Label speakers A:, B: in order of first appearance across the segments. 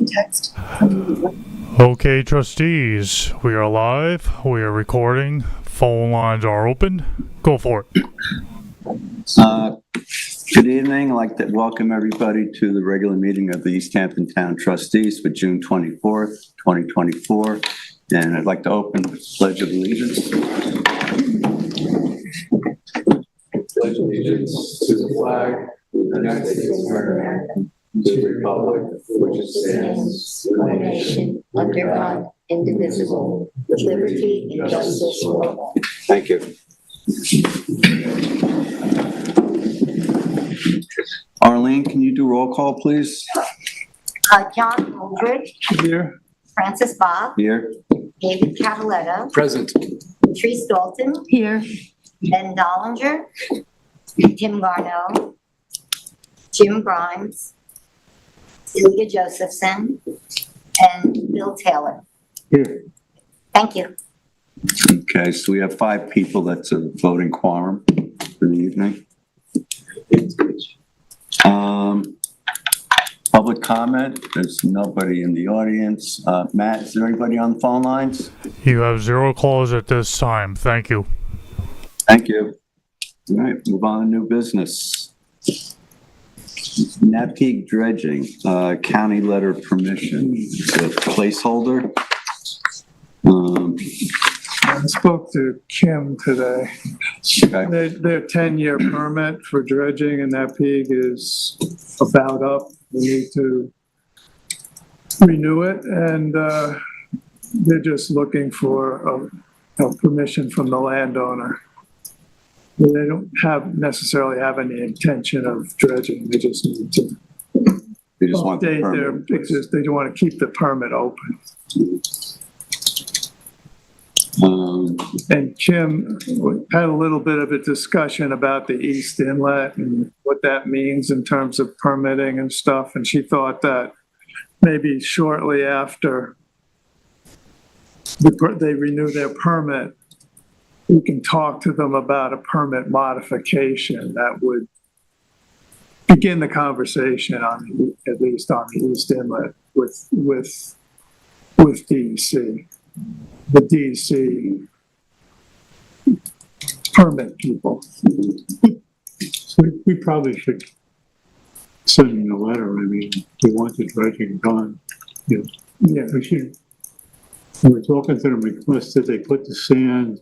A: Text.
B: Okay, trustees, we are live. We are recording. Phone lines are open. Go for it.
C: Good evening. I'd like to welcome everybody to the regular meeting of the East Hampton Town Trustees for June 24th, 2024. And I'd like to open with the Pledge of Allegiance. Pledge allegiance to the flag of the United States of America, to the republic for which it stands, one nation,
D: under God, indivisible, with liberty and justice for all.
C: Thank you. Arlene, can you do roll call, please?
D: John Holdridge.
C: Here.
D: Francis Bob.
C: Here.
D: David Cataletto.
E: Present.
D: Patrice Dalton.
A: Here.
D: Ben Dollinger. Tim Garneau. Jim Grimes. Celia Josephson. And Bill Taylor.
C: Here.
D: Thank you.
C: Okay, so we have 5 people. That's a voting quorum for the evening. Public comment. There's nobody in the audience. Matt, is there anybody on the phone lines?
B: You have 0 calls at this time. Thank you.
C: Thank you. All right, move on to new business. Napeag dredging, county letter of permission, the placeholder.
F: I spoke to Kim today.
C: Okay.
F: Their 10-year permit for dredging in Napeag is about up. We need to renew it, and they're just looking for a permission from the landowner. They don't necessarily have any intention of dredging. They just need to
C: They just want the
F: update
C: permit.
F: they don't want to keep the permit open. And Kim had a little bit of a discussion about the East Inlet and what that means in terms of permitting and stuff. And she thought that maybe shortly after they renew their permit, we can talk to them about a permit modification that would begin the conversation on, at least on the East Inlet with DEC. The DEC permit people.
G: So we probably should send them a letter. I mean, we want the dredging done. You know,
F: Yeah,
G: we should. We're talking to them, request that they put the sand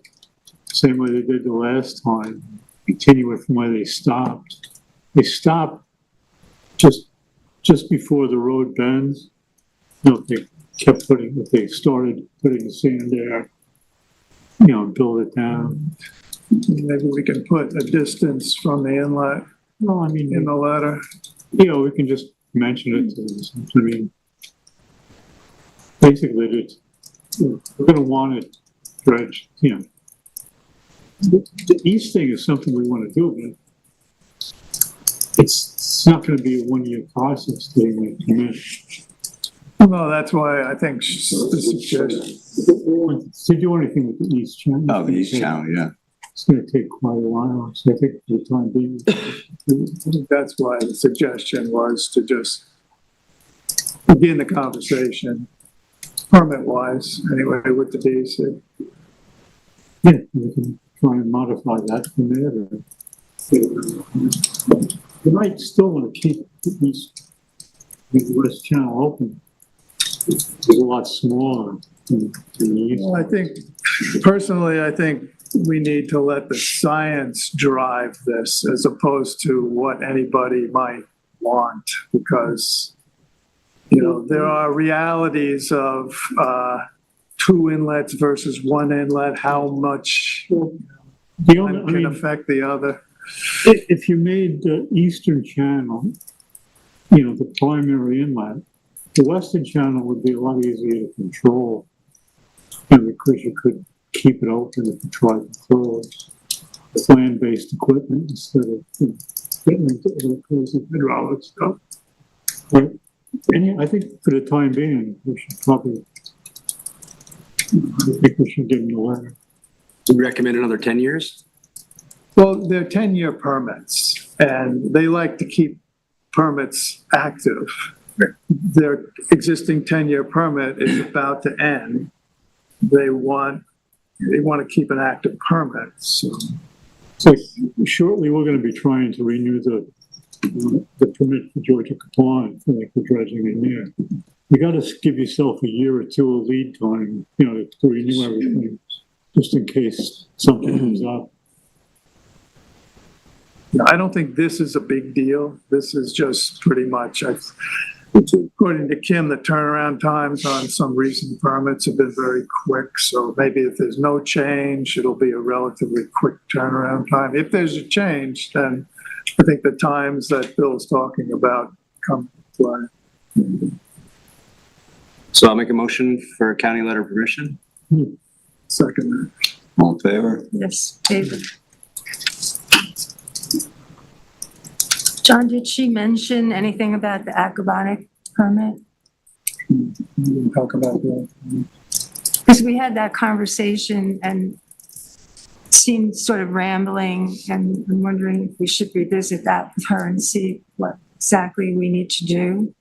G: same way they did the last time, continue it from where they stopped. They stopped just before the road bends. You know, if they started putting the sand there, you know, build it down.
F: maybe we can put a distance from the inlet
G: Well, I mean,
F: in the letter.
G: you know, we can just mention it to them. I mean, basically, we're going to want it dredged, you know. The east thing is something we want to do, but it's not going to be a one-year process to even come in.
F: No, that's why I think the suggestion.
G: To do anything with the east channel.
C: Oh, the East Channel, yeah.
G: It's going to take quite a while, so I think for the time being.
F: I think that's why the suggestion was to just begin the conversation, permit-wise, anyway, with the DEC.
G: Yeah, we can try and modify that from there. You might still want to keep the west channel open. It's a lot smaller than the east.
F: Well, I think, personally, I think we need to let the science drive this as opposed to what anybody might want, because, you know, there are realities of 2 inlets versus 1 inlet, how much
G: The only,
F: one can affect the other.
G: if you made the eastern channel, you know, the primary inlet, the western channel would be a lot easier to control. You know, because you could keep it open if you tried to close with land-based equipment instead of, you know, getting into the crazy hydraulic stuff. But I think for the time being, we should probably, I think we should give them the letter.
E: Do you recommend another 10 years?
F: Well, they're 10-year permits, and they like to keep permits active. their existing 10-year permit is about to end. They want to keep an active permit, so.
G: So shortly, we're gonna be trying to renew the permit for Georgia Pond, for like the dredging in there. You gotta give yourself a year or two of lead time, to renew everything, just in case something comes up.
F: I don't think this is a big deal. This is just pretty much, according to Kim, the turnaround times on some recent permits have been very quick. So maybe if there's no change, it'll be a relatively quick turnaround time. If there's a change, then I think the times that Bill's talking about come to play.
E: So I'll make a motion for county letter of permission.
F: Second.
C: All in favor?
A: Yes, David. John, did she mention anything about the aquaponic permit?
F: We didn't talk about that.
A: Because we had that conversation and it seemed sort of rambling, and I'm wondering if we should revisit that with her and see what exactly we need to do.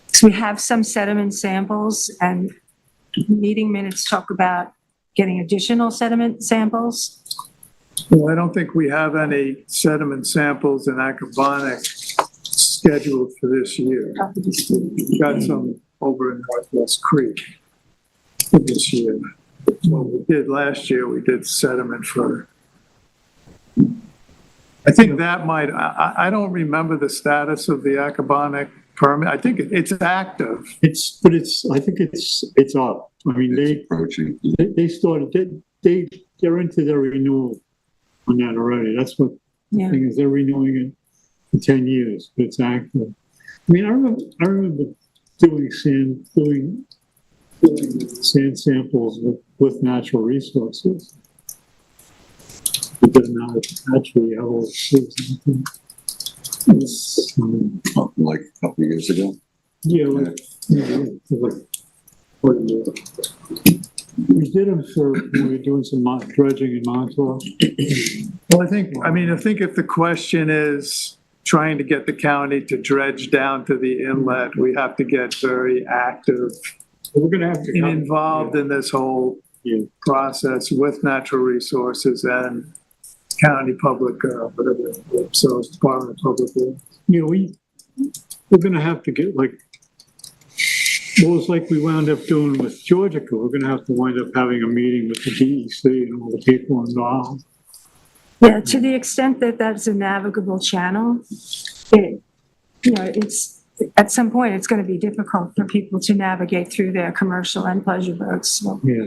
A: So we have some sediment samples, and meeting minutes talk about getting additional sediment samples.
F: Well, I don't think we have any sediment samples in Acabonic scheduled for this year. We got some over in Northwest Creek for this year. What we did last year, we did sediment for, I think that might, I don't remember the status of the Acabonic permit. I think it's active.
G: I think it's up. I mean,
C: It's approaching.
G: they started, they're into their renewal on that already. That's what the
A: Yeah.
G: thing is, they're renewing it for 10 years, but it's active. I mean, I remember doing sand samples with natural resources. It doesn't matter actually how old it is. It's,
C: Like a couple of years ago.
G: like 40 years. We did them when we were doing some dredging in Montauk.
F: Well, I think if the question is trying to get the county to dredge down to the inlet, we have to get very active
G: We're gonna have to
F: and involved in this whole process with natural resources and county public, whatever, so it's Department of Public Works.
G: We're gonna have to get like we wound up doing with Georgia. We're gonna have to wind up having a meeting with the DEC and all the people involved.
A: Yeah, to the extent that that's a navigable channel, it's, at some point, it's going to be difficult for people to navigate through their commercial and pleasure boats. So,
G: Yeah.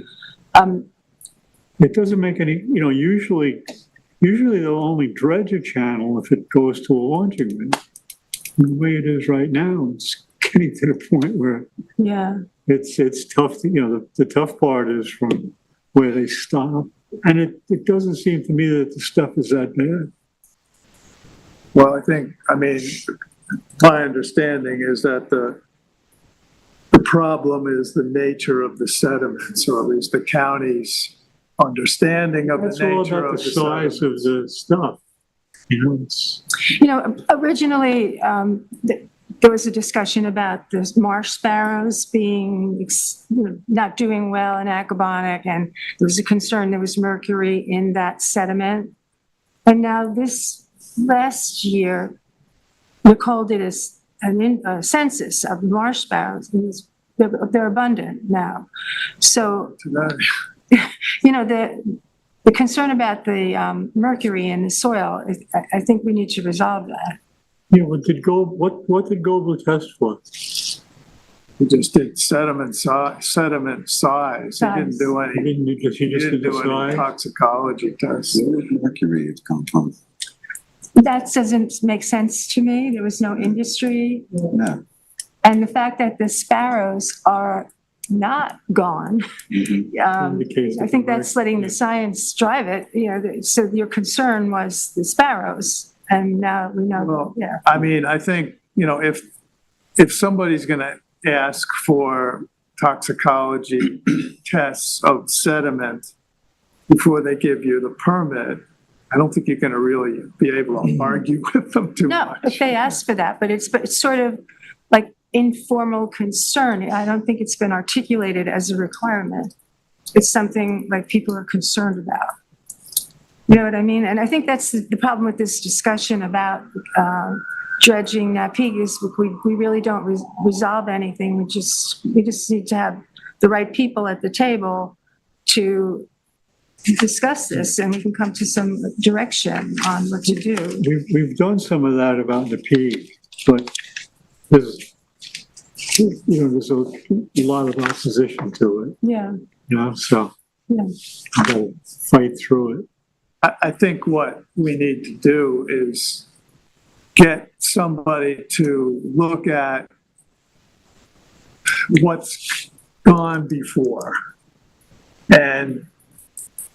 G: It doesn't make any, usually they'll only dredge a channel if it goes to a launching window. The way it is right now, it's getting to the point where
A: yeah,
G: it's tough. The tough part is from where they stop. And it doesn't seem to me that the stuff is that bad.
F: Well, my understanding is that the problem is the nature of the sediments, or at least the county's understanding of the
G: That's all
F: nature
G: about
F: of
G: the
F: the
G: size
F: sediments.
G: of the stuff.
A: originally, there was a discussion about the marsh sparrows being not doing well in Acabonic, and there was a concern there was mercury in that sediment. And now this last year, Nicole did a census of marsh sparrows, and they're abundant now. So, the concern about the mercury in the soil, I think we need to resolve that.
G: Yeah, what did Goble test for?
F: He just did sediment size. He didn't do any,
G: He just did the
F: do any
G: size?
F: toxicology tests.
C: Where did mercury has come from?
A: That doesn't make sense to me. There was no industry.
C: No.
A: And the fact that the sparrows are not gone,
G: Indicates
A: I think that's letting the science drive it. So your concern was the sparrows, and now we know,
F: Well,
A: yeah.
F: I think, if somebody's going to ask for toxicology tests of sediment before they give you the permit, I don't think you're going to really be able to argue with them too
A: No,
F: much.
A: if they ask for that, but it's sort of like informal concern. I don't think it's been articulated as a requirement. It's something like people are concerned about. You know what I mean? And I think that's the problem with this discussion about dredging Napeag is we really don't resolve anything. We just need to have the right people at the table to discuss this, and we can come to some direction on what to do.
G: We've done some of that about the peak, but there's, there's a lot of opposition to it,
A: Yeah,
G: so
A: yeah.
G: we'll fight through it.
F: I think what we need to do is get somebody to look at what's gone before and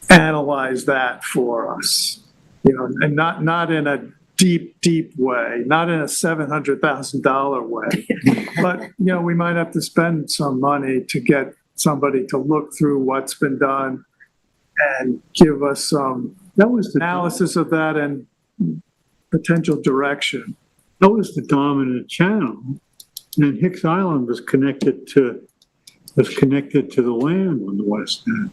F: analyze that for us, and not in a deep way, not in a $700,000 way, but, we might have to spend some money to get somebody to look through what's been done and give us some analysis of that and potential direction.
G: That was the dominant channel, and Hicks Island was connected to the land on the west end.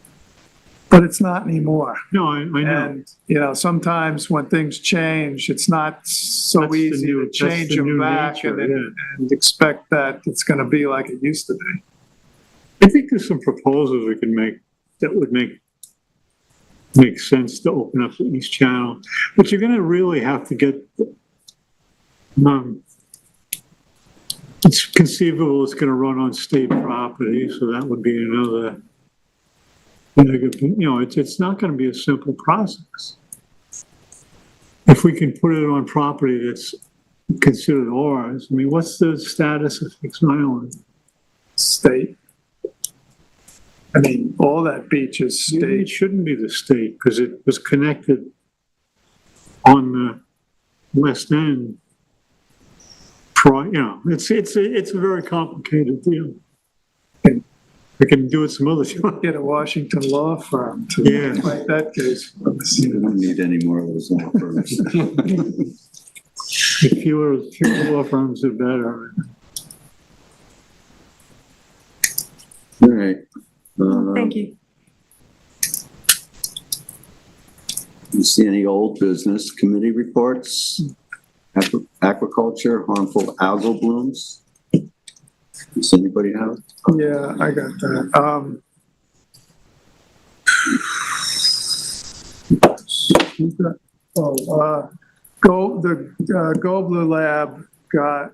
F: But it's not anymore.
G: No, I know.
F: And, sometimes when things change, it's not so
G: That's the
F: easy
G: new-
F: to change
G: that's the
F: them
G: new
F: back
G: nature,
F: and expect that it's going to be like it used to be.
G: I think there's some proposals we can make that would make sense to open up the East Channel, but you're going to really have to get. It's conceivable it's going to run on state property, so that would be another. It's not going to be a simple process. If we can put it on property that's considered ours, I mean, what's the status of Hicks Island?
F: State. I mean, all that beach is
G: It
F: state.
G: shouldn't be the state because it was connected on the west end. It's a very complicated deal. We can do it some other time.
F: Get a Washington law firm to
G: Yeah.
F: fight that case.
C: We don't need any more of those law firms.
G: The fewer law firms, the better.
C: All right.
A: Thank you.
C: You see any old business committee reports? Aquaculture, harmful algal blooms? Does anybody have?
F: Yeah, I got that. Go Blue Lab got a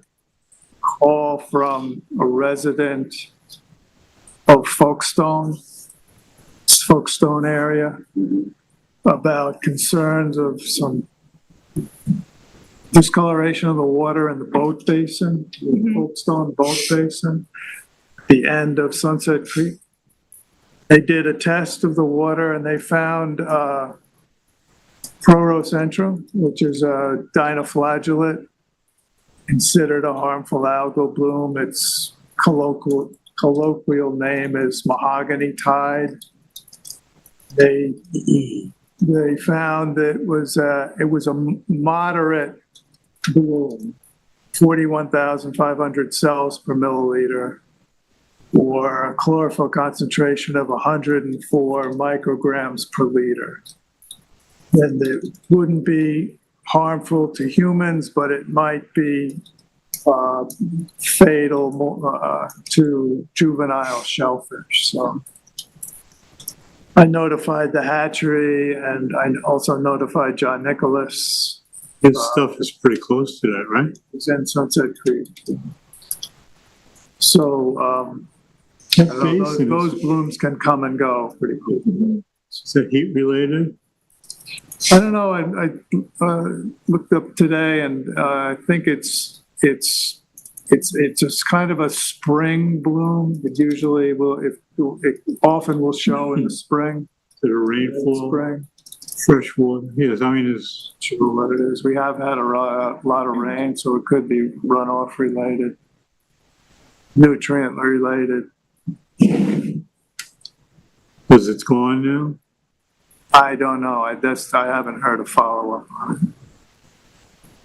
F: call from a resident of Folkestone area about concerns of some discoloration of the water in the boat basin, the Folkestone boat basin, the end of Sunset Creek. They did a test of the water and they found Prorocentrum, which is a dinoflagellate, considered a harmful algal bloom. Its colloquial name is mahogany tide. They found that it was a moderate bloom, 41,500 cells per milliliter, or a chlorophyll concentration of 104 micrograms per liter. And it wouldn't be harmful to humans, but it might be fatal to juvenile shellfish. So I notified the hatchery and I also notified John Nicholas.
G: His stuff is pretty close to that, right?
F: It's in Sunset Creek. So those blooms can come and go pretty quickly.
G: Is that heat related?
F: I don't know. I looked up today, and I think it's just kind of a spring bloom. It usually it often will show in the spring.
G: Is it a rainfall?
F: Spring.
G: Fresh water. Yes, I mean it's
F: Sure, what it is. We have had a lot of rain, so it could be runoff related, nutrient related.
G: because it's gone now.
F: I don't know. I haven't heard a follow-up on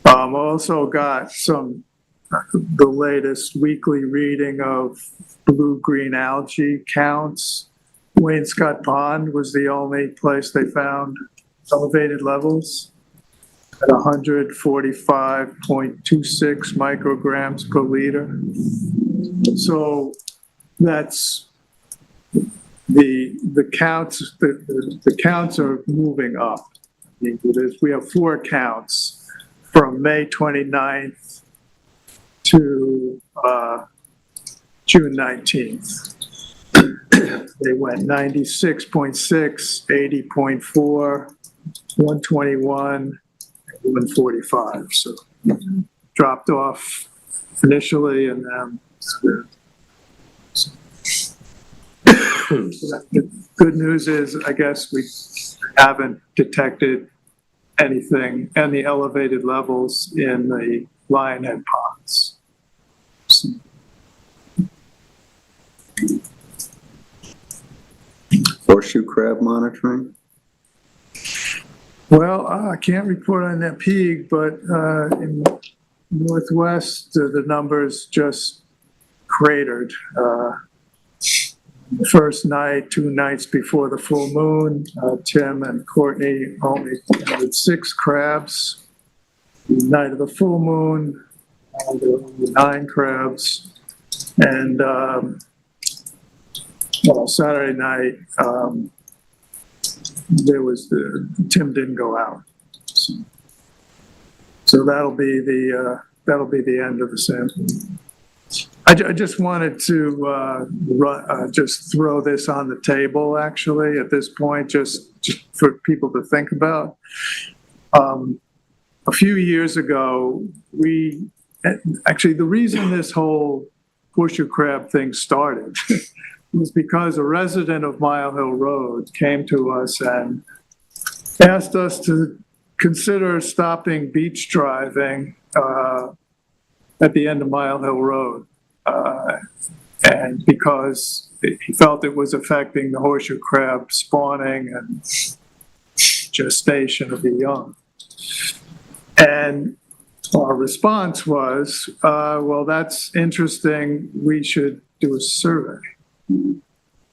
F: it. Also got some the latest weekly reading of blue-green algae counts. Wainscott Pond was the only place they found elevated levels at 145.26 micrograms per liter. So that's the counts. The counts are moving up. We have 4 counts from May 29th to June 19th. They went 96.6, 80.4, 121, 145. So dropped off initially, and then the good news is, I guess we haven't detected any elevated levels in the lionhead ponds. So,
C: Horseshoe crab monitoring?
F: well, I can't report on that peak, but in Northwest, the numbers just cratered. First night, 2 nights before the full moon, Tim and Courtney only counted 6 crabs. The night of the full moon, there were only 9 crabs. And Saturday night, Tim didn't go out. So that'll be the end of the sample. I just wanted to just throw this on the table, actually, at this point, just for people to think about. A few years ago, the reason this whole horseshoe crab thing started was because a resident of Mile Hill Road came to us and asked us to consider stopping beach driving at the end of Mile Hill Road. And because he felt it was affecting the horseshoe crab spawning and gestation of the young. And our response was, well, that's interesting. We should do a survey.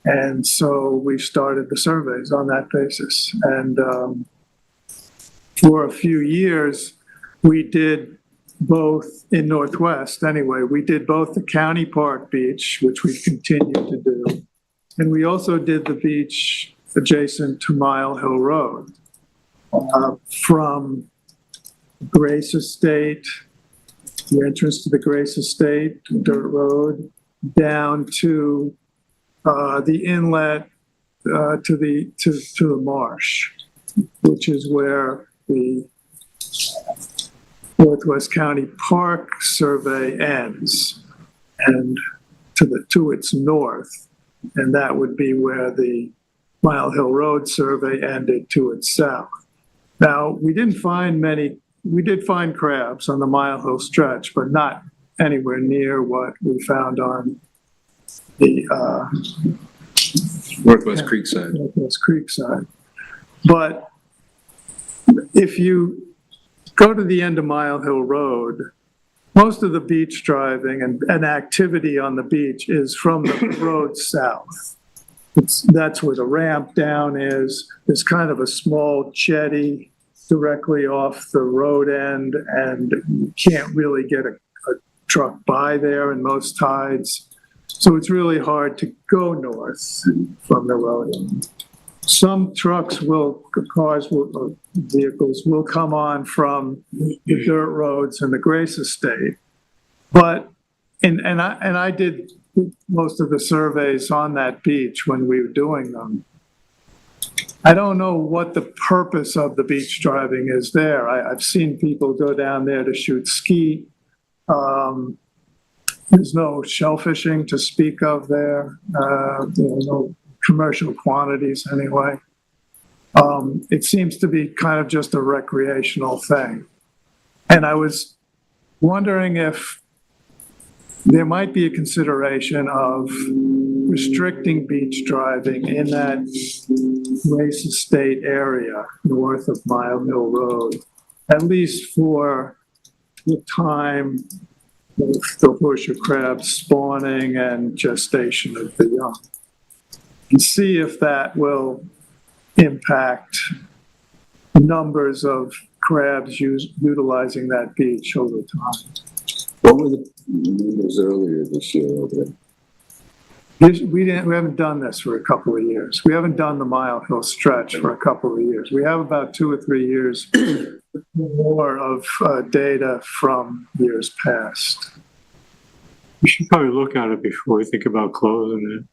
F: And so we started the surveys on that basis. And for a few years, we did both in Northwest, anyway, we did both the County Park Beach, which we continue to do, and we also did the beach adjacent to Mile Hill Road, from Grace Estate, the entrance to the Grace Estate, dirt road, down to the inlet to the marsh, which is where the Northwest County Park survey ends, and to its north, and that would be where the Mile Hill Road survey ended to its south. Now, we did find crabs on the Mile Hill stretch, but not anywhere near what we found on the
E: Northwest Creek side.
F: Northwest Creek side. But if you go to the end of Mile Hill Road, most of the beach driving and activity on the beach is from the road south. That's where the ramp down is. There's kind of a small jetty directly off the road end, and you can't really get a truck by there in most tides. So it's really hard to go north from the road end. Some vehicles will come on from the dirt roads and the Grace Estate. But, and I did most of the surveys on that beach when we were doing them. I don't know what the purpose of the beach driving is there. I've seen people go down there to shoot skeet. There's no shellfishing to speak of there. No commercial quantities anyway. It seems to be kind of just a recreational thing. And I was wondering if there might be a consideration of restricting beach driving in that Grace Estate area north of Mile Hill Road, at least for the time the horseshoe crab spawning and gestation of the young. And see if that will impact numbers of crabs utilizing that beach over time.
C: What were the numbers earlier this year over there?
F: We haven't done this for a couple of years. We haven't done the Mile Hill stretch for a couple of years. We have about 2 or 3 years more of data from years past.
G: We should probably look at it before we think about closing it.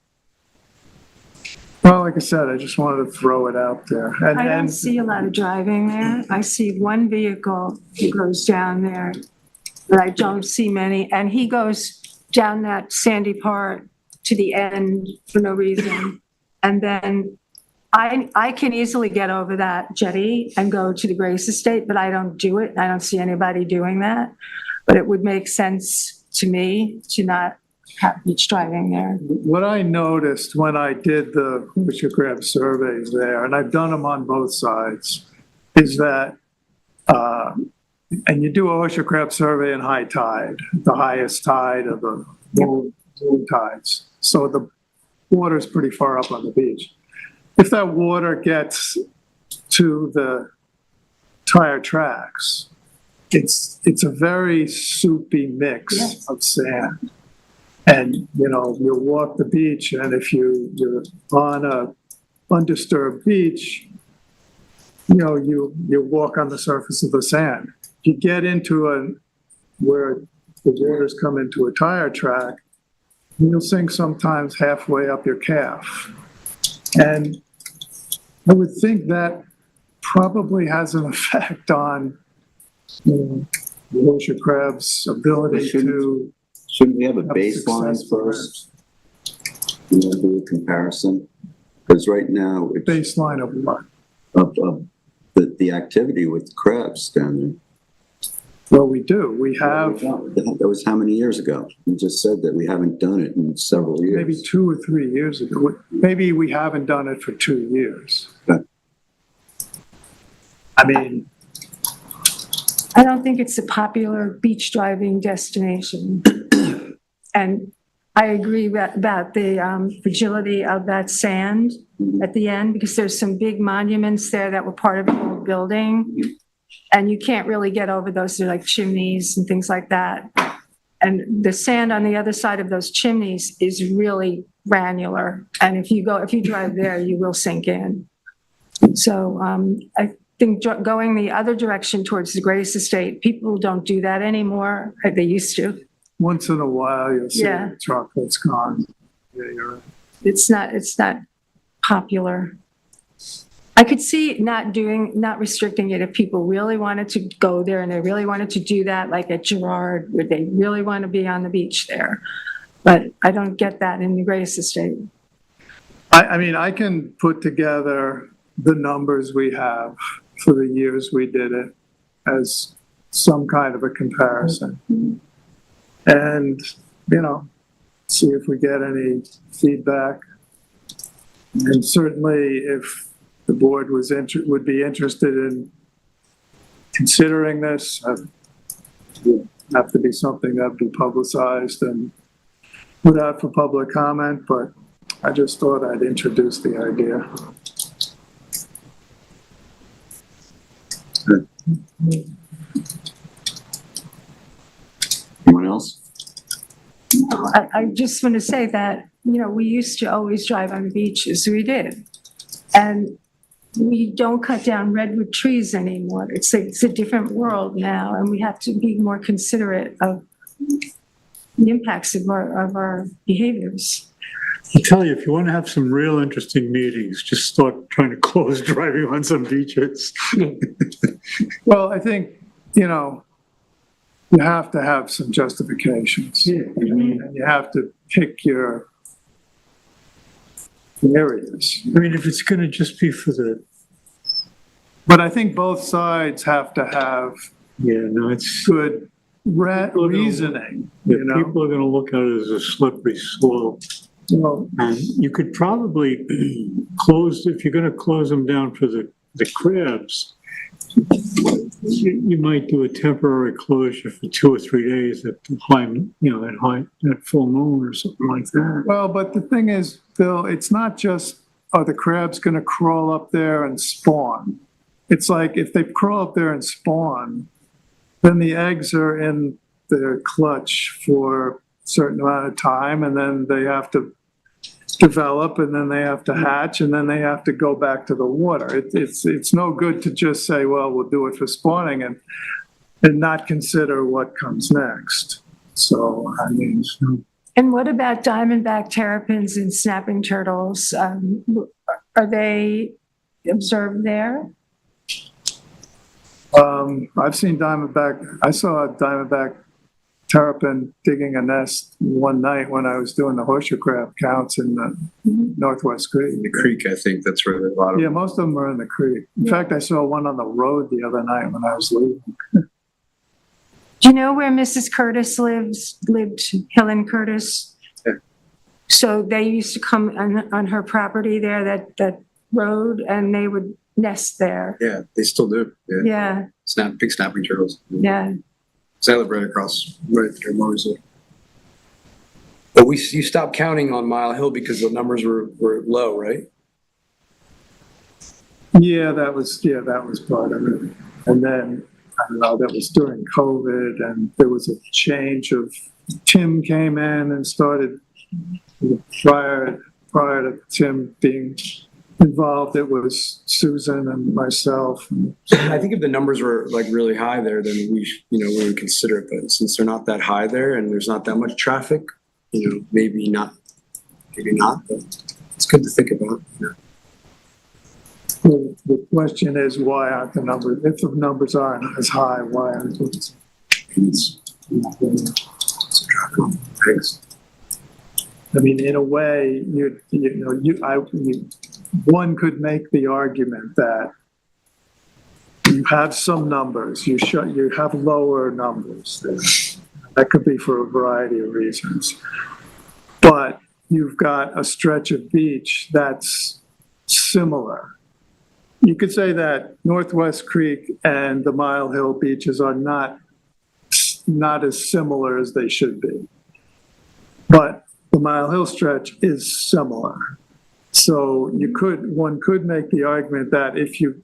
F: Well, like I said, I just wanted to throw it out there.
A: I don't see a lot of driving there. I see one vehicle that goes down there, but I don't see many. And he goes down that sandy part to the end for no reason. And then I can easily get over that jetty and go to the Grace Estate, but I don't do it. I don't see anybody doing that. But it would make sense to me to not have beach driving there.
F: What I noticed when I did the horseshoe crab surveys there, and I've done them on both sides, is that, and you do a horseshoe crab survey in high tide, the highest tide of the low tides. So the water's pretty far up on the beach. If that water gets to the tire tracks, it's a very soupy mix of sand. And, you know, you walk the beach, and if you're on a undisturbed beach, you know, you walk on the surface of the sand. You get into where the waters come into a tire track, you'll sink sometimes halfway up your calf. And I would think that probably has an effect on the horseshoe crab's ability to...
C: Shouldn't we have a baseline first? You know, do a comparison? Because right now, it's
F: Baseline of what?
C: of the activity with crabs down there.
F: Well, we do. We have
C: That was how many years ago? You just said that we haven't done it in several years.
F: maybe 2 or 3 years ago. Maybe we haven't done it for 2 years.
C: Okay.
F: I mean,
A: I don't think it's a popular beach driving destination. And I agree about the fragility of that sand at the end, because there's some big monuments there that were part of the old building. And you can't really get over those. They're like chimneys and things like that. And the sand on the other side of those chimneys is really granular. And if you drive there, you will sink in. So I think going the other direction towards the Grace Estate, people don't do that anymore. They used to.
F: once in a while, you'll see
A: Yeah.
F: a truck that's gone. Yeah, you're right.
A: It's not popular. I could see not restricting it if people really wanted to go there and they really wanted to do that, like at Girard, where they really want to be on the beach there. But I don't get that in the Grace Estate.
F: I mean, I can put together the numbers we have for the years we did it as some kind of a comparison. And, you know, see if we get any feedback. And certainly if the board would be interested in considering this, it would have to be something that would be publicized and put out for public comment, but I just thought I'd introduce the idea.
C: Good. Anyone else?
A: I just want to say that, you know, we used to always drive on the beaches. We did. And we don't cut down redwood trees anymore. It's a different world now, and we have to be more considerate of the impacts of our behaviors.
G: I'll tell you, if you want to have some real interesting meetings, just start trying to close driving on some beaches.
F: Well, I think, you know, you have to have some justifications.
G: Yeah.
F: And you have to pick your areas.
G: I mean, if it's going to just be for the,
F: But I think both sides have to have
G: it's,
F: good reasoning, you know?
G: people are going to look at it as a slippery slope.
F: Well,
G: And you could probably close, if you're going to close them down for the crabs, you might do a temporary closure for 2 or 3 days at at full moon or something like that.
F: Well, but the thing is, Bill, it's not just, are the crabs gonna crawl up there and spawn? It's like, if they crawl up there and spawn, then the eggs are in their clutch for a certain amount of time, and then they have to develop, and then they have to hatch, and then they have to go back to the water. It's no good to just say, well, we'll do it for spawning and not consider what comes next. So, I mean,
A: And what about diamondback terrapins and snapping turtles? Are they observed there?
F: I've seen I saw a diamondback terrapin digging a nest one night when I was doing the horseshoe crab counts in the Northwest Creek.
E: The creek, I think that's where a lot of.
F: Yeah, most of them are in the creek. In fact, I saw one on the road the other night when I was leaving.
A: Do you know where Mrs. Curtis lived, Helen Curtis?
E: Yeah.
A: So they used to come on her property there, that road, and they would nest there.
E: Yeah, they still do. Yeah.
A: Yeah,
E: Big snapping turtles.
A: yeah.
E: So I live right across, right there, Mooresville. But you stopped counting on Mile Hill because the numbers were low, right?
F: Yeah, that was part of it. And then, I don't know, that was during COVID, and there was a change of, Tim came in and started, prior to Tim being involved, it was Susan and myself.
E: I think if the numbers were like really high there, then we would consider it. But since they're not that high there and there's not that much traffic, maybe not. But it's good to think about.
F: The question is, why aren't the numbers, if the numbers aren't as high, why aren't they?
E: Thanks.
F: I mean, in a way, one could make the argument that you have some numbers, you have lower numbers there. That could be for a variety of reasons. But you've got a stretch of beach that's similar. You could say that Northwest Creek and the Mile Hill beaches are not as similar as they should be. But the Mile Hill stretch is similar. So one could make the argument that if you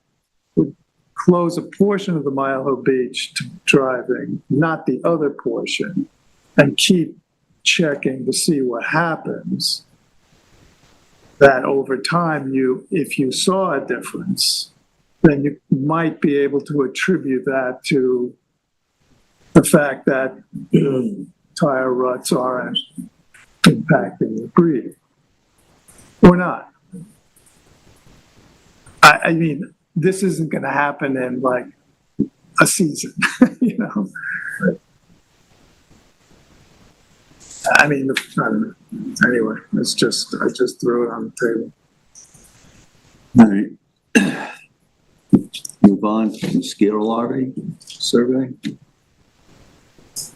F: would close a portion of the Mile Hill Beach to driving, not the other portion, and keep checking to see what happens, that over time, if you saw a difference, then you might be able to attribute that to the fact that tire ruts aren't impacting the breeding. Or not. I mean, this isn't going to happen in like a season, I mean, I don't know. Anyway, I just threw it on the table.
C: All right. Move on to mosquito larvae survey.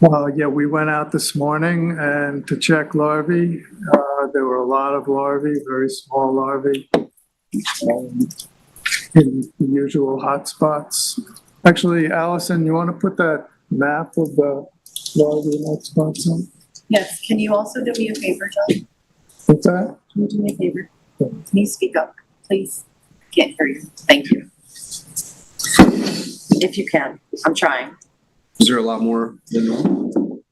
F: Well, yeah, we went out this morning and to check larvae. There were a lot of larvae, very small larvae, in the usual hot spots. Actually, Allison, you want to put that map of the larvae hot spots on?
H: Yes, can you also do me a favor, John?
F: What's that?
H: Can you do me a favor? Can you speak up, please? Can't hear you. Thank you. If you can, I'm trying.
E: Is there a lot more than normal?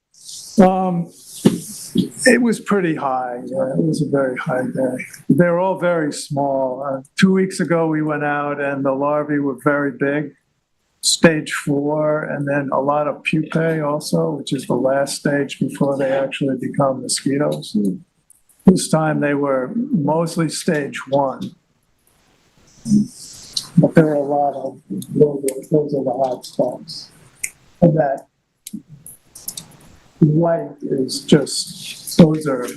F: It was pretty high. Yeah, it was a very high day. They're all very small. 2 weeks ago, we went out and the larvae were very big, stage 4, and then a lot of pupae also, which is the last stage before they actually become mosquitoes. This time they were mostly stage 1. But there are a lot of, those are the hot spots. And that white is just, those are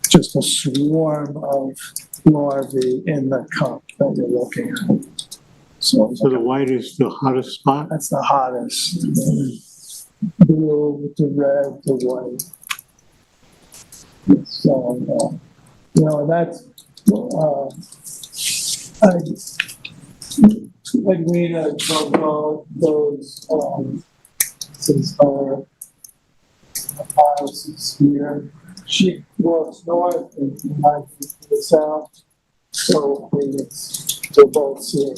F: just a swarm of larvae in the cup that you're looking at. So
G: the white is the hottest spot?
F: That's the hottest. Blue to red to white. So, that's, like Rena talked about those, since our house is here, she walks north and I to the south. So, I mean, we're both seeing.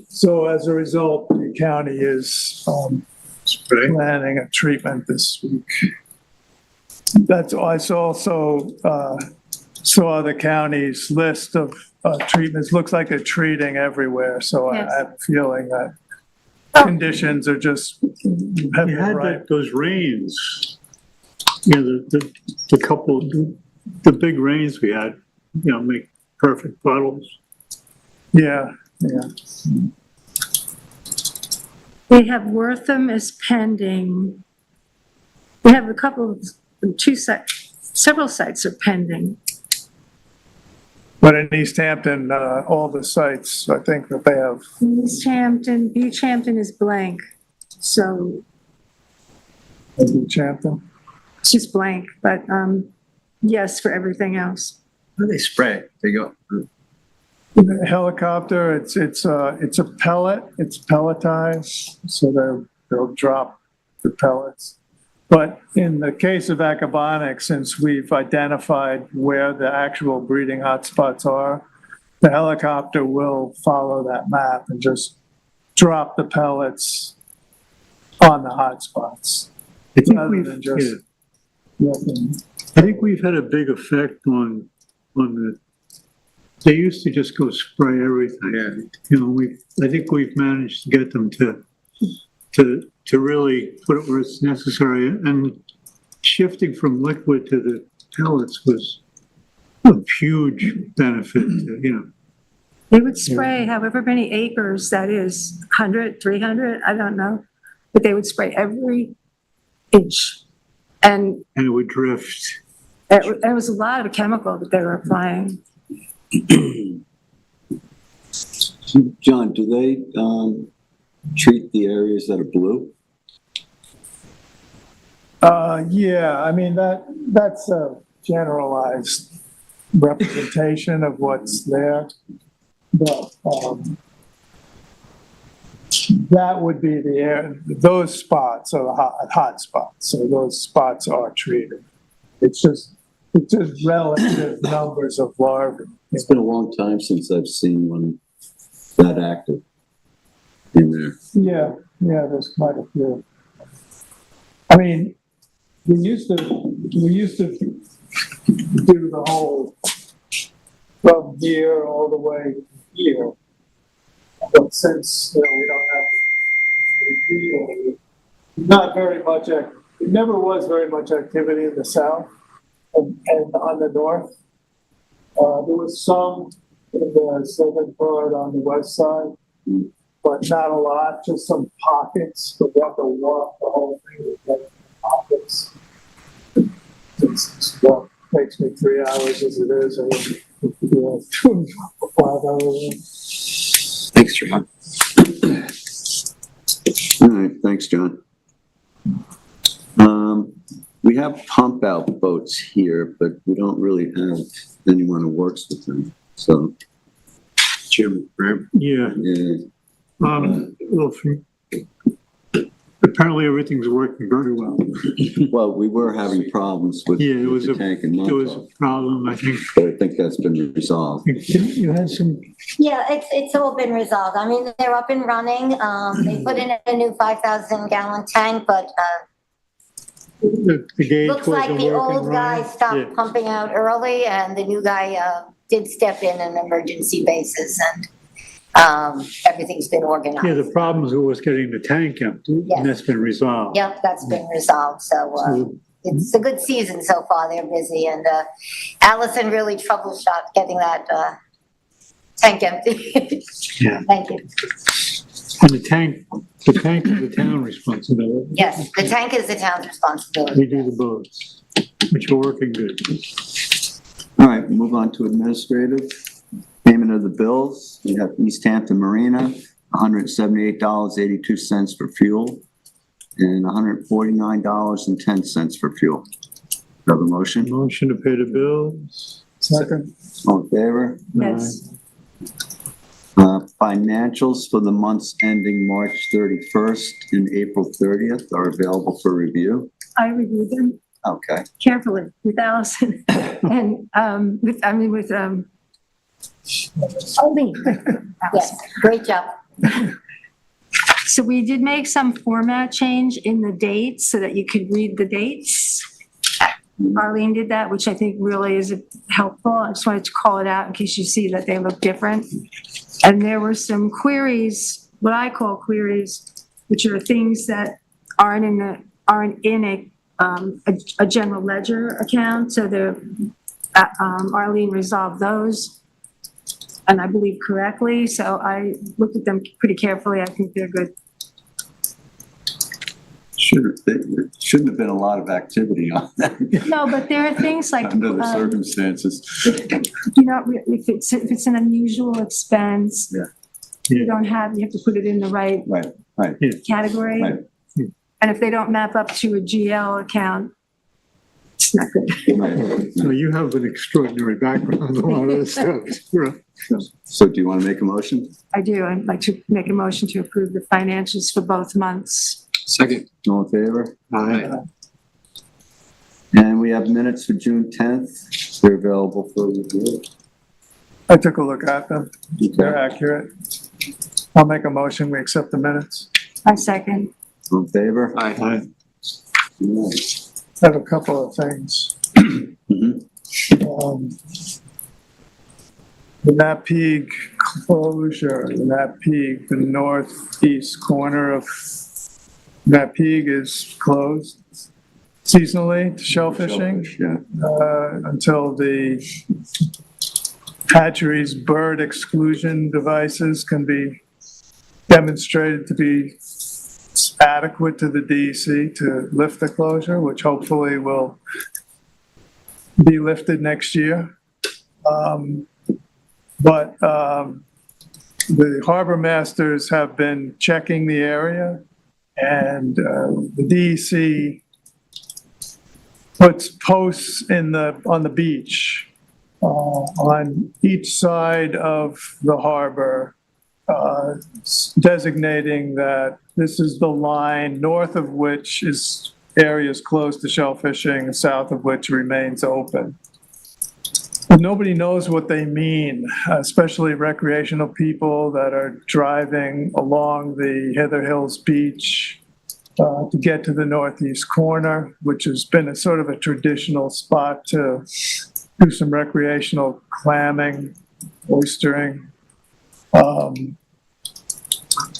F: So as a result, the county is, planning a treatment this week. I also, saw the county's list of, treatments. Looks like they're treating everywhere, so I
A: Yes.
F: have a feeling that conditions are just,
G: We
F: have
G: had
F: been right.
G: those rains, you know, the couple, the big rains we had, you know, make perfect puddles.
F: Yeah, yeah.
A: We have Wortham is pending. We have a couple of, several sites are pending.
F: But in East Hampton, all the sites, I think that they have,
A: East Hampton, Beach Hampton is blank, so
F: East Hampton.
A: it's just blank, but, yes, for everything else.
C: What do they spray? They go,
F: The helicopter, it's a pellet, it's pelletized, so they'll drop the pellets. But in the case of Acabonic, since we've identified where the actual breeding hotspots are, the helicopter will follow that map and just drop the pellets on the hotspots.
G: I think
F: Rather
G: we've,
F: than just-
G: yeah, I think we've had a big effect on the, they used to just go spray everything.
C: yeah.
G: You know, I think we've managed to get them to really put it where it's necessary, and shifting from liquid to the pellets was a huge benefit, you know.
A: They would spray however many acres that is, 100, 300, I don't know, but they would spray every inch. And
G: And it would drift.
A: it was a lot of chemical that they were applying.
C: John, do they, treat the areas that are blue?
F: Yeah, I mean, that's a generalized representation of what's there. But, that would be the air, those spots are the hot spots, so those spots are treated. It's just relative numbers of larvae.
C: It's been a long time since I've seen one that active in there.
F: Yeah, there's quite a few. I mean, we used to do the whole from here all the way here. But since, we don't have, not very much, it never was very much activity in the south and on the north. There was some in the southern part on the west side, but not a lot, just some pockets, but you have to walk the whole thing with the pockets. Well, takes me 3 hours as it is, and 5 hours.
E: Thanks, John.
C: All right, thanks, John. We have pump out boats here, but we don't really have anyone who works with them, so,
E: Jim, right?
G: Yeah.
C: yeah.
G: Well, apparently everything's working very well.
C: Well, we were having problems with
G: Yeah, it
C: with
G: was
C: the tank and
G: There was a
C: motor,
G: problem, I think.
C: but I think that's been resolved.
G: You had some,
D: Yeah, it's all been resolved. I mean, they're up and running. They put in a new 5,000 gallon tank, but,
G: the gauge
D: looks like
G: wasn't
D: the
G: working
D: old guy
G: right.
D: stopped
G: Yeah.
D: pumping out early and the new guy, did step in an emergency basis and, everything's been organized.
G: Yeah, the problems was getting the tank empty,
D: Yes.
G: and that's been resolved.
D: Yep, that's been resolved, so,
G: So,
D: it's a good season so far, they're busy, and, Allison really troubleshot getting that, tank empty.
G: Yeah.
D: Thank you.
G: And the tank is the town responsibility.
D: Yes, the tank is the town's responsibility.
G: We do the boats, which are working good.
C: All right, move on to administrative. Payment of the bills. We have East Hampton Marina, $178.82 for fuel, and $149.10 for fuel. Do I have a motion?
G: Motion to pay the bills.
F: Second.
C: All in favor?
A: Yes.
C: Financials for the months ending March 31st and April 30th are available for review.
A: I reviewed them
C: Okay.
A: carefully with Allison and, with Arlene.
D: Yes, great job.
A: So we did make some format change in the dates so that you could read the dates. Arlene did that, which I think really is helpful. I just wanted to call it out in case you see that they look different. And there were some queries, what I call queries, which are things that aren't in a general ledger account. So Arlene resolved those, and I believe correctly. So I looked at them pretty carefully. I think they're good.
C: Shouldn't have been a lot of activity on that
A: No, but there are things like,
C: under the circumstances.
A: if it's an unusual expense,
C: Yeah.
A: you have to put it in the right
C: Right.
A: category.
C: Right.
A: And if they don't map up to a GL account, it's not good.
G: So you have an extraordinary background on a lot of this stuff.
C: So do you want to make a motion?
A: I do. I'd like to make a motion to approve the financials for both months.
E: Second.
C: All in favor?
G: Aye.
C: And we have minutes for June 10th. They're available for review.
F: I took a look at them. They're
C: Okay.
F: accurate. I'll make a motion, we accept the minutes.
A: I second.
C: All in favor?
E: Aye.
G: Aye.
F: I have a couple of things.
C: Mhm.
F: The Napeag closure, the Napeag, the northeast corner of Napeag is closed seasonally to shell fishing
C: Yeah.
F: until the hatchery's bird exclusion devices can be demonstrated to be adequate to the DEC to lift the closure, which hopefully will be lifted next year. But the harbor masters have been checking the area, and the DEC puts posts on the beach on each side of the harbor, designating that this is the line north of which is areas closed to shell fishing, south of which remains open. But nobody knows what they mean, especially recreational people that are driving along the Heather Hills Beach to get to the northeast corner, which has been a sort of a traditional spot to do some recreational clamming, oystering.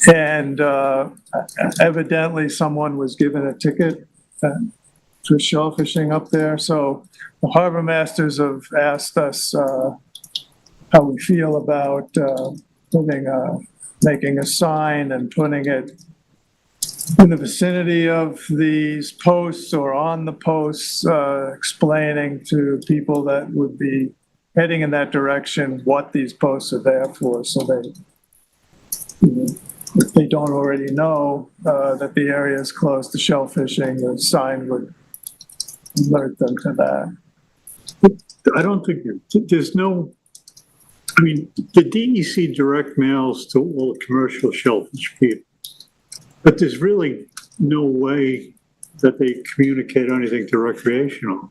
F: And evidently someone was given a ticket for shell fishing up there. So the harbor masters have asked us how we feel about making a sign and putting it in the vicinity of these posts or on the posts, explaining to people that would be heading in that direction what these posts are there for, so they, if they don't already know that the area is closed to shell fishing, the sign would alert them to that.
G: I don't think there's no, I mean, the DEC direct mails to all the commercial shellfish people, but there's really no way that they communicate anything to recreational.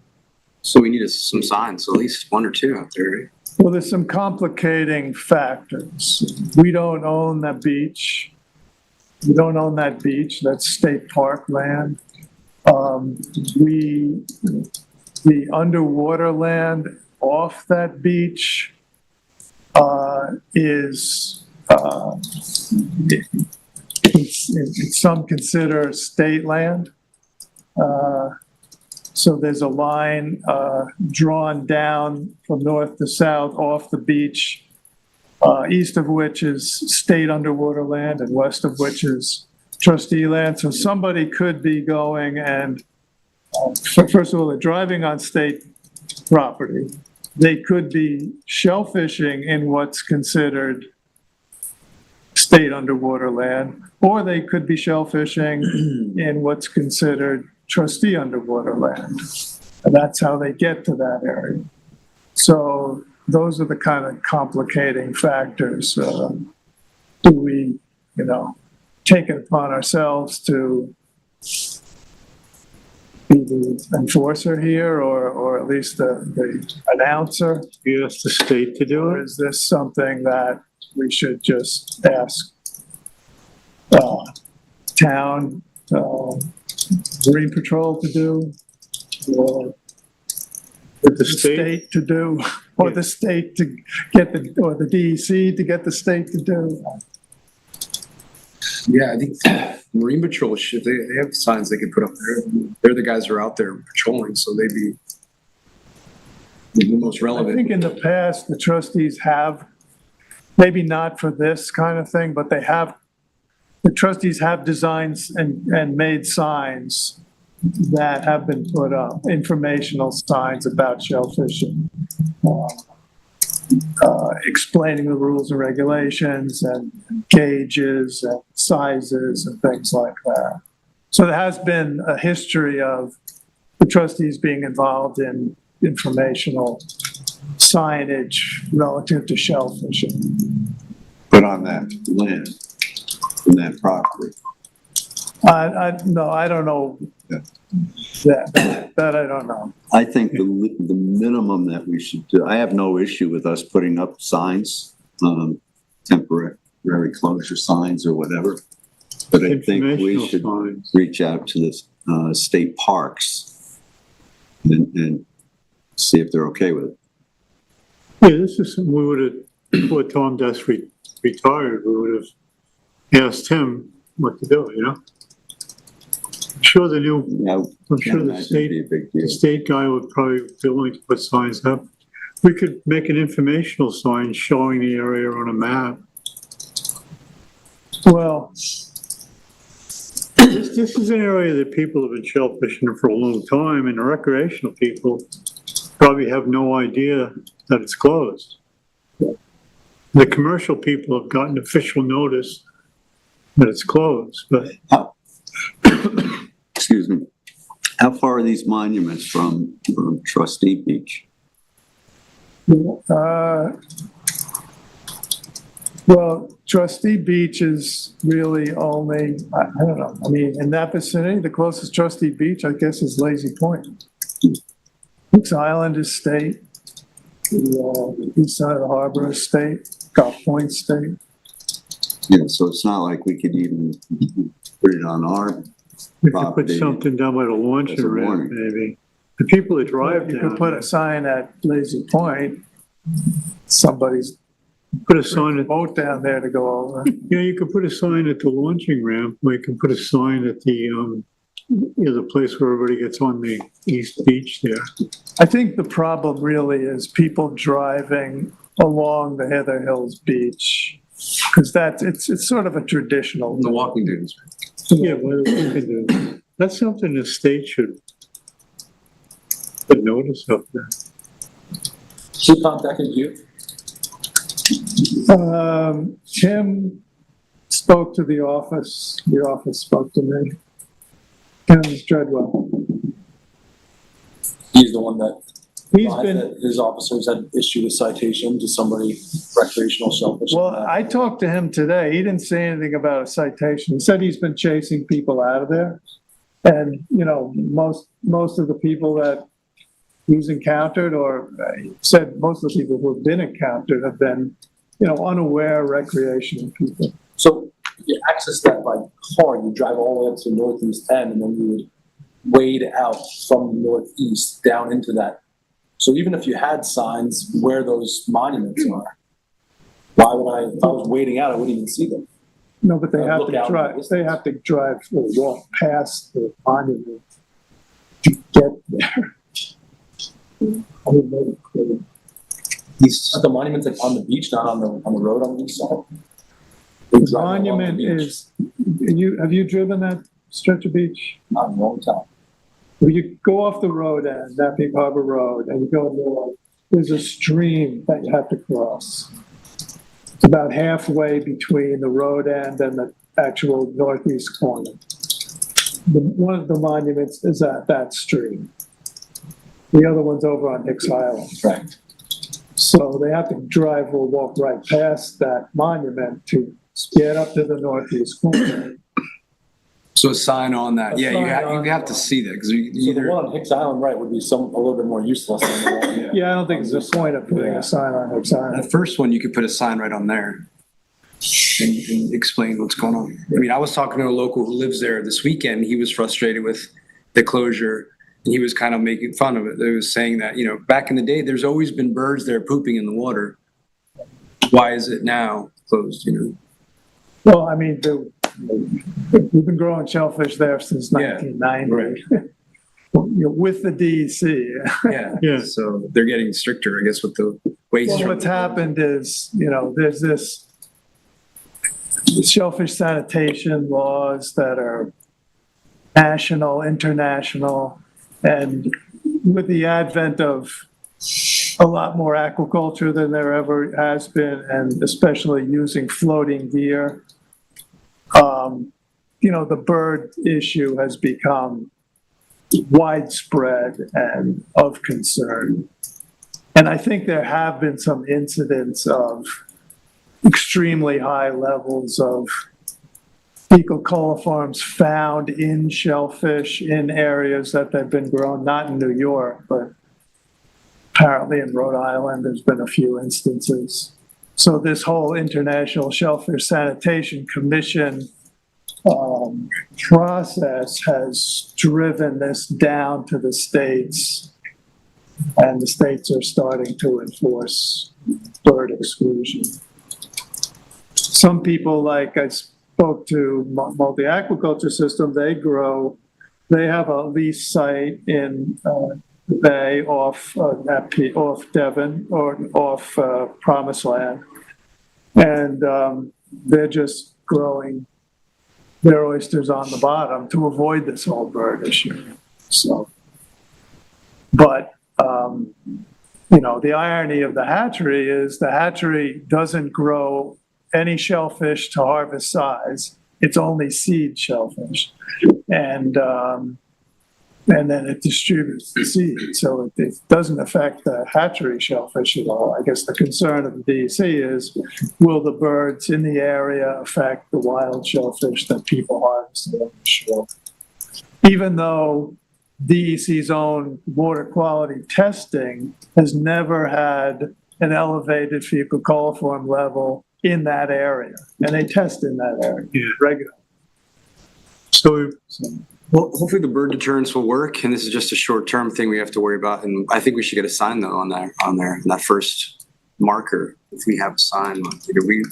E: So we need some signs, at least one or two out there.
F: Well, there's some complicating factors. We don't own that beach. We don't own that beach. That's state park land. The underwater land off that beach is, some consider state land. So there's a line drawn down from north to south off the beach, east of which is state underwater land and west of which is trustee land. So somebody could be going and, first of all, they're driving on state property. They could be shell fishing in what's considered state underwater land, or they could be shell fishing in what's considered trustee underwater land. And that's how they get to that area. So those are the kind of complicating factors. Do we, take it upon ourselves to be the enforcer here, or at least the announcer?
G: You ask the state to do
F: Or
G: it?
F: is this something that we should just ask town, Marine Patrol to do? Or
G: With
F: the state to do? Or the state to get or the DEC to get the state to do?
E: Yeah, I think Marine Patrol should, they have signs they could put up there. They're the guys who are out there patrolling, so they'd be the most
F: I
E: relevant.
F: think in the past, the trustees have, maybe not for this kind of thing, but the trustees have designs and made signs that have been put up, informational signs about shellfishing, explaining the rules and regulations and gauges and sizes and things like that. So there has been a history of the trustees being involved in informational signage relative to shellfishing.
C: Put on that land, in that property.
F: No, I don't know.
C: Yeah.
F: That I don't know.
C: I think the minimum that we should do, I have no issue with us putting up signs, temporary closure signs or whatever. But I think we
G: Informational
C: should
G: signs.
C: reach out to the state parks and see if they're okay with it.
G: Yeah, this is something we would have, before Tom Dust retired, we would have asked him what to do, I'm sure
C: Now,
G: I'm sure
C: can't
G: the
C: imagine it'd be a big deal.
G: state guy would probably be willing to put signs up. We could make an informational sign showing the area on a map.
F: Well,
G: This is an area that people have been shellfishing for a long time, and the recreational people probably have no idea that it's closed. The commercial people have gotten official notice that it's closed, but
C: Excuse me. How far are these monuments from Trustee Beach?
F: well, Trustee Beach is really only, I don't know, I mean, in that vicinity, the closest Trustee Beach, I guess, is Lazy Point. Hicks Island is state, the east side of the harbor is state, Gulf Point state.
C: Yeah, so it's not like we could even put it on our
G: we could put
C: property.
G: something down by the
C: As
G: launching
C: a
G: ramp,
C: warning.
G: maybe. The people that drive
F: You
G: down,
F: could put a sign at Lazy Point, somebody's
G: put a sign at,
F: boat down there to go over.
G: you could put a sign at the launching ramp, or you can put a sign at the, the place where everybody gets on the east beach there.
F: I think the problem really is people driving along the Heather Hills Beach, because it's sort of a traditional.
E: The walking dudes.
G: Yeah, well, we can do. That's something the state should put notice of there.
E: Who contacted you?
F: Tim spoke to the office spoke to me. Kenneth Dreadwell.
I: He's the one that
F: He's
I: thought
F: been,
I: that his officers had issued a citation to somebody recreational shellfish.
F: well, I talked to him today. He didn't say anything about a citation. He said he's been chasing people out of there. And, most of the people that he's encountered, or he said most of the people who have been encountered have been, unaware recreational people.
I: So you access that by car, you drive all the way up to Northeast 10, and then you would wade out from the Northeast down into that. So even if you had signs where those monuments are, why would if I was wading out, I wouldn't even see them.
F: No, but they have
I: Look
F: to
I: out.
F: drive, or walk past the monument to get there. I would make it clear.
I: But the monument's like on the beach, not on the road on the east side.
F: The monument is, have you driven that stretch of beach?
I: Not in a long time.
F: Well, you go off the road end, Nappy Harbor Road, and you go north, there's a stream that you have to cross. It's about halfway between the road end and the actual northeast corner. One of the monuments is at that stream. The other one's over on Hicks Island.
I: Right.
F: So they have to drive or walk right past that monument to get up to the northeast corner.
E: So a sign on that,
F: A
E: yeah,
F: sign
E: you have to see that, because
I: So the
E: either,
I: one on Hicks Island, right, would be a little bit more useless than the one.
F: Yeah, I don't think there's a point of putting a sign on Hicks
E: the
F: Island.
E: first one, you could put a sign right on there and explain what's going on. I mean, I was talking to a local who lives there this weekend. He was frustrated with the closure, and he was kind of making fun of it. They was saying that, you know, back in the day, there's always been birds there pooping in the water. Why is it now closed, you know?
F: Well, I mean, we've been growing shellfish there since
E: Yeah,
F: 1990. You know, with the DEC.
E: Yeah.
G: Yeah.
E: So they're getting stricter, I guess, with the waste.
F: Well, what's happened is, you know, there's this shellfish sanitation laws that are national, international, and with the advent of a lot more aquaculture than there ever has been, and especially using floating gear, you know, the bird issue has become widespread and of concern. And I think there have been some incidents of extremely high levels of fecal coliforms found in shellfish in areas that they've been grown, not in New York, but apparently in Rhode Island, there's been a few instances. So this whole International Shellfish Sanitation Commission process has driven this down to the states, and the states are starting to enforce bird exclusion. Some people, like I spoke to Multi-Aquaculture System, they have a lease site in the bay off Devon or off Promised Land, and they're just growing their oysters on the bottom to avoid this whole bird issue. So, but, you know, the irony of the hatchery is the hatchery doesn't grow any shellfish to harvest size. It's only seed shellfish. And then it distributes the seed. So it doesn't affect the hatchery shellfish at all. I guess the concern of the DEC is, will the birds in the area affect the wild shellfish that people harvest along the shore? Even though DEC's own water quality testing has never had an elevated fecal coliform level in that area. And they test in that area regularly.
G: So
E: Well, hopefully the bird deterrence will work, and this is just a short-term thing we have to worry about. And I think we should get a sign though on there, in that first marker. If we have a sign,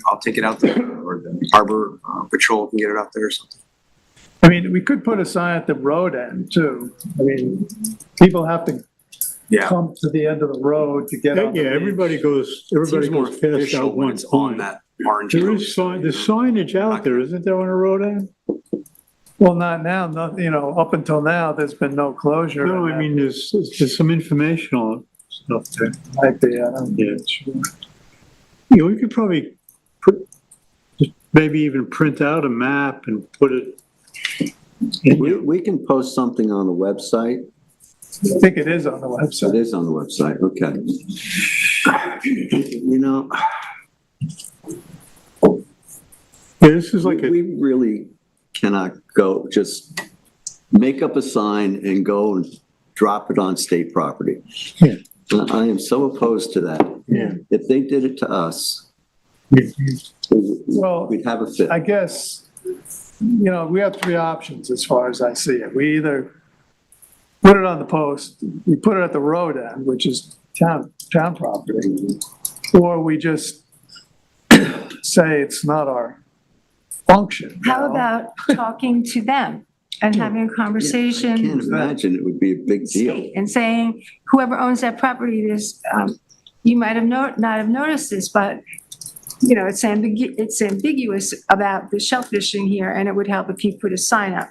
E: I'll take it out there, or the harbor patrol can get it out there or something.
F: I mean, we could put a sign at the road end too. I mean, people have to come to the end of the road to get on.
G: yeah, everybody goes
E: More
G: past
E: official
G: out
E: when
G: one
E: it's on
G: point.
E: that orange.
G: There is there's signage out there, isn't there, on a road end?
F: Well, not now, you know, up until now, there's been no closure.
G: No, I mean, there's some informational stuff there.
F: Might be, I don't
G: Yeah.
F: know. Sure.
G: You know, we could probably just maybe even print out a map and put it in.
C: We can post something on the website.
F: I think it is on the
C: It
F: website.
C: is on the website, okay. You know,
G: Yeah, this is like
C: we really cannot go just make up a sign and go and drop it on state property.
G: Yeah.
C: I am so opposed to that.
G: Yeah.
C: If they did it to us,
F: Well,
C: we'd have a fit.
F: I guess, you know, we have three options as far as I see it. We either put it on the post, we put it at the road end, which is town property, or we just say it's not our function. you
A: How
F: know?
A: about talking to them and having a
C: I can't
A: conversation
C: imagine it would be a big deal.
A: and saying, whoever owns that property, you might have not have noticed this, but, you know, it's ambiguous about the shellfish in here, and it would help if you put a sign up.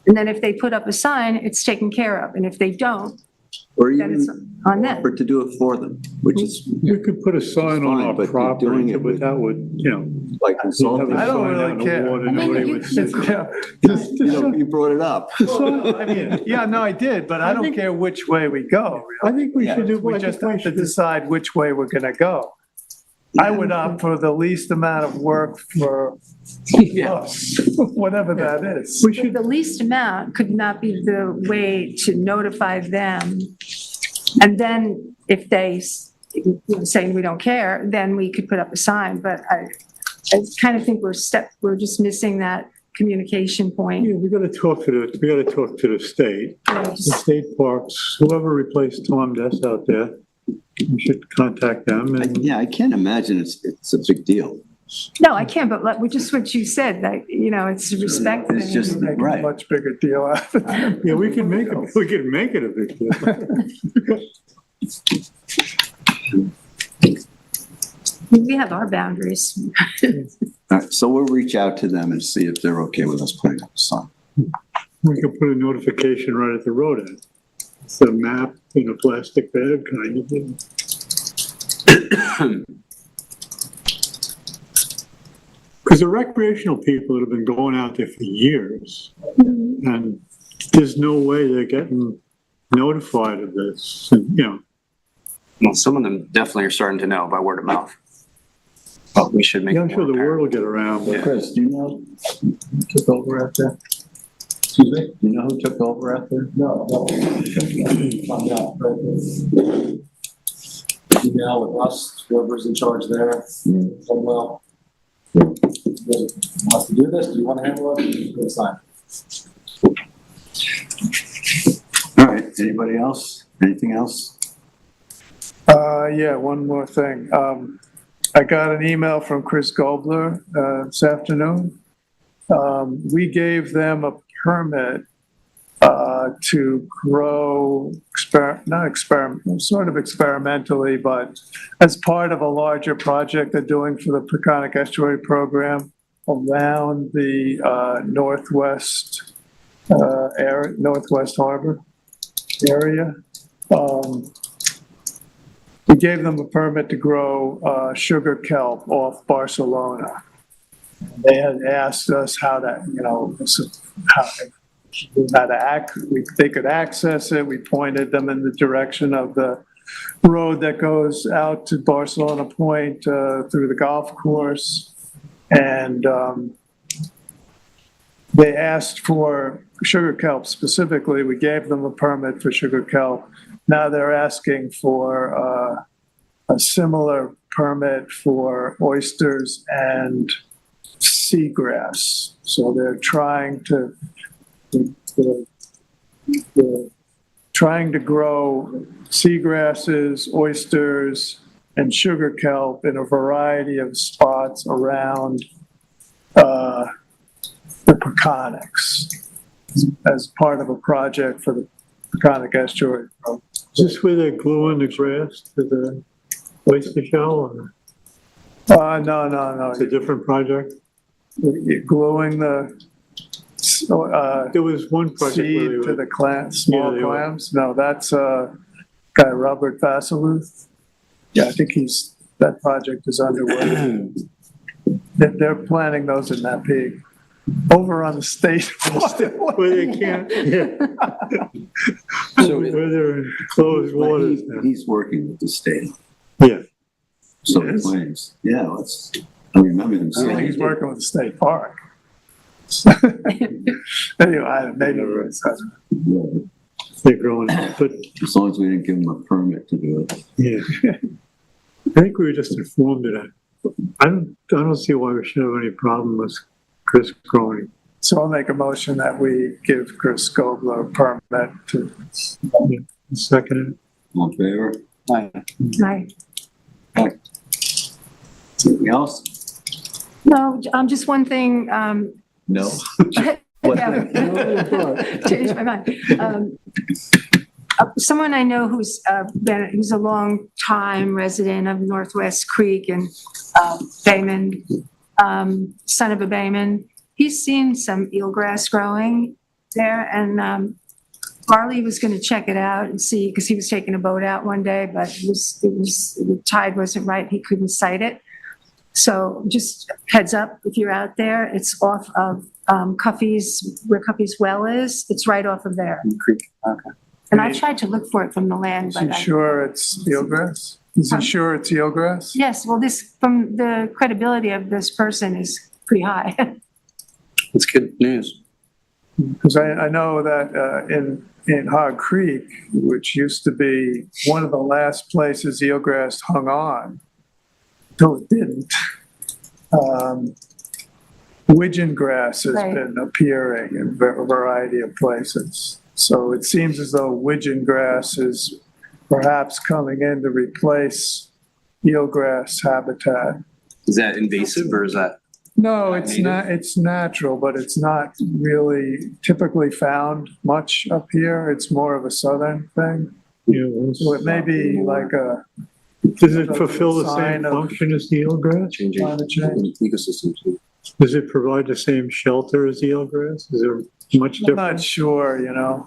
A: And then if they put up a sign, it's taken care of. And if they don't,
C: Or
A: then it's
C: even
A: on them.
C: offer to do it for them, which is
G: You could put a sign on
C: fine,
G: our
C: but you're
G: property,
C: doing it
G: but
C: with-
G: that would, you know.
C: like
G: you'd have
C: consulting.
G: a
F: I don't
G: sign
F: really
G: out in the
F: care.
G: water,
A: I mean,
G: nobody
A: you-
G: would see it.
C: You brought it up.
F: I mean, yeah, no, I did, but I don't care which way we go.
G: I think we should do.
F: We
G: I
F: just
G: think we
F: have to
G: should-
F: decide which way we're gonna go. I would opt for the least amount of work for us, whatever that is.
G: We should,
A: The least amount could not be the way to notify them. And then if they say we don't care, then we could put up a sign. But I kind of think we're just missing that communication point.
G: yeah, we gotta talk to the state. The state parks, whoever replaced Tom Dess out there, we should contact them and.
C: Yeah, I can't imagine it's a big deal.
A: No, I can't, but just what you said, like, it's a respect
C: It's
A: thing.
C: just,
F: Make a
C: right.
F: much bigger deal out of it.
G: Yeah, we can make it a big deal.
A: We have our boundaries.
C: All right, so we'll reach out to them and see if they're okay with us putting up a sign.
G: We could put a notification right at the road end. It's a map in a plastic bag kind of thing. Because the recreational people have been going out there for years, and there's no way they're getting notified of this, and,
E: Well, some of them definitely are starting to know by word of mouth. But we should make.
G: Yeah, I'm
E: it
G: sure
E: more
G: the
E: apparent.
G: word will get around, but
C: Chris, do you know who took over out there?
I: Excuse me?
C: Do you know who took over out there?
I: No. I'm not, but email with us, whoever's in charge there, well, wants to do this, do you want to handle it? It's fine.
C: All right, anybody else? Anything else?
F: Yeah, one more thing. I got an email from Chris Gobler, this afternoon. We gave them a permit, to grow, sort of experimentally, but as part of a larger project they're doing for the Peconic Estuary Program around the, northwest harbor area. We gave them a permit to grow sugar kelp off Barcelona. They had asked us how to, they could access it. We pointed them in the direction of the road that goes out to Barcelona Point through the golf course. And they asked for sugar kelp specifically. We gave them a permit for sugar kelp. Now they're asking for a similar permit for oysters and seagrass. So they're trying to grow seagrasses, oysters, and sugar kelp in a variety of spots around the Peconics as part of a project for the Peconic Estuary.
G: is this where they're gluing the grass to the oyster shell, or
F: No.
G: it's a different project?
F: You're gluing the
G: There was one project where
F: seed
G: they
F: to
G: were,
F: the small
G: Yeah, they were.
F: clams. No, that's guy Robert Vassiluth. Yeah, I think that project is underway. They're planting those in that pig over on the state.
G: where they can't,
C: So
G: where they're in closed waters now.
C: he's working with the state.
G: Yeah.
C: So
F: He
C: he
F: is?
C: claims, yeah, I remember them
F: I mean,
C: saying.
F: he's working with the state park. Anyway, maybe it's,
C: Yeah,
G: They're growing, but
C: as long as we didn't give him a permit to do it.
G: yeah. I think we were just informed of that. I don't see why we should have any problem with Chris growing.
F: so I'll make a motion that we give Chris Gobler a permit to,
G: Second,
C: All in favor? Aye.
A: Right.
C: Anything else?
A: No, just one thing,
C: No.
A: yeah. Changed my mind. Someone I know who's a long time resident of Northwest Creek and Bayman, son of a Bayman, he's seen some eelgrass growing there, and Farley was gonna check it out and see, because he was taking a boat out one day, but the tide wasn't right, he couldn't sight it. So just heads up, if you're out there, it's off of Cuffy's, where Cuffy's well is, it's right off of there.
C: Creek, okay.
A: And I tried to look for it from the land,
F: Is
A: but
F: he sure it's eelgrass? Is he sure it's eelgrass?
A: yes, well, this, from the credibility of this person is pretty high.
E: It's good news.
F: Because I know that in Hog Creek, which used to be one of the last places eelgrass hung on, though it didn't, widgeon grass has
A: Right.
F: been appearing in a variety of places. So it seems as though widgeon grass is perhaps coming in to replace eelgrass habitat.
E: Is that invasive or is that?
F: No, it's not, it's natural, but it's not really typically found much up here. It's more of a southern thing.
G: Yeah,
F: So it may be like a
G: does it fulfill the
F: Sign
G: same
F: of-
G: function as the eelgrass?
E: Changing
F: climate change.
E: ecosystems.
G: Does it provide the same shelter as eelgrass? Is there much
F: I'm not
G: difference?
F: sure, you know,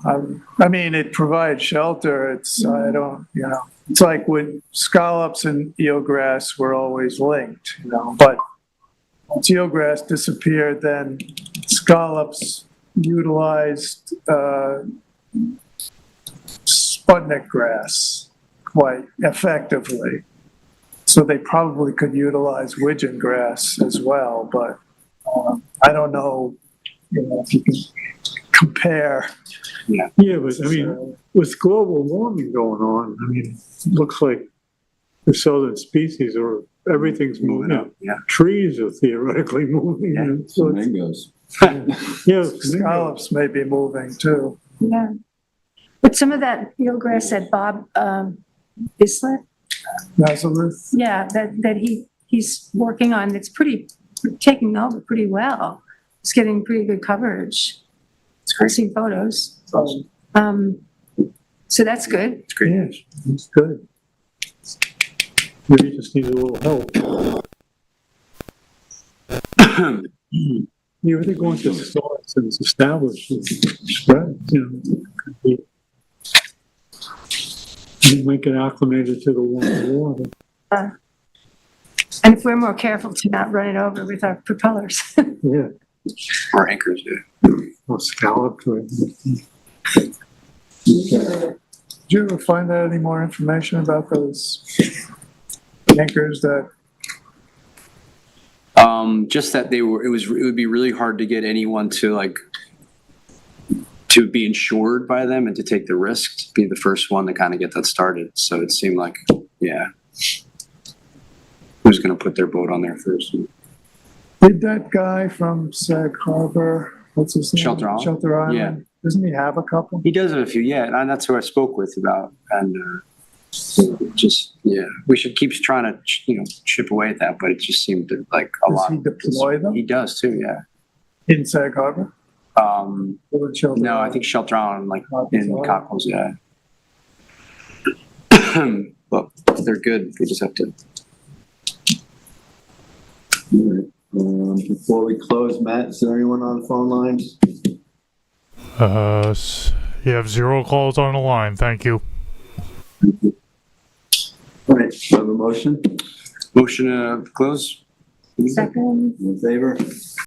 F: I mean, it provides shelter. It's, I don't, you know, it's like when scallops and eelgrass were always linked, you know, but once eelgrass disappeared, then scallops utilized, Sputnik grass quite effectively. So they probably could utilize widgeon grass as well, but, I don't know, you know, if you can compare.
G: Yeah, but I mean, with global warming going on, I mean, it looks like the southern species are, everything's moving up.
E: Yeah.
G: Trees are theoretically moving. and so it's-
C: Flamingos.
G: Yeah,
F: Scallops may be moving too.
A: Yeah. But some of that eelgrass that Bob Bislett,
F: Nazareth,
A: yeah, that he's working on, it's taking over pretty well. It's getting pretty good coverage. I've seen photos. So that's good.
E: It's great.
G: yes, it's good. Maybe just needs a little help. Yeah, I think once it starts and it's established, it spreads, you know. You might get acclimated to the warm water.
A: And if we're more careful to not run it over with our propellers.
G: Yeah,
E: Or anchors, yeah.
G: or scalloped. Or,
F: did you ever find out any more information about those anchors that,
E: Just that it would be really hard to get anyone to to be insured by them and to take the risk to be the first one to kind of get that started. So it seemed like, yeah, who's going to put their boat on there first?
F: did that guy from Sag Harbor, what's his name?
E: Shelter Island?
F: Shelter Island?
E: Yeah.
F: Doesn't he have a couple?
E: He does have a few, yeah, and that's who I spoke with about, and just, yeah, we should keep trying to, chip away at that, but it just seemed like a
F: Does
E: lot.
F: he deploy them
E: He does too, yeah.
F: in Sag Harbor? Or in Shelter
E: No, I
F: Island?
E: think Shelter Island, in Cockles, yeah. Well, they're good, we just have to.
C: All right. Before we close, Matt, is there anyone on the phone lines?
B: You have 0 calls on the line. Thank you.
C: All right, do I have a motion?
E: Motion to close?
A: Second.
C: In favor?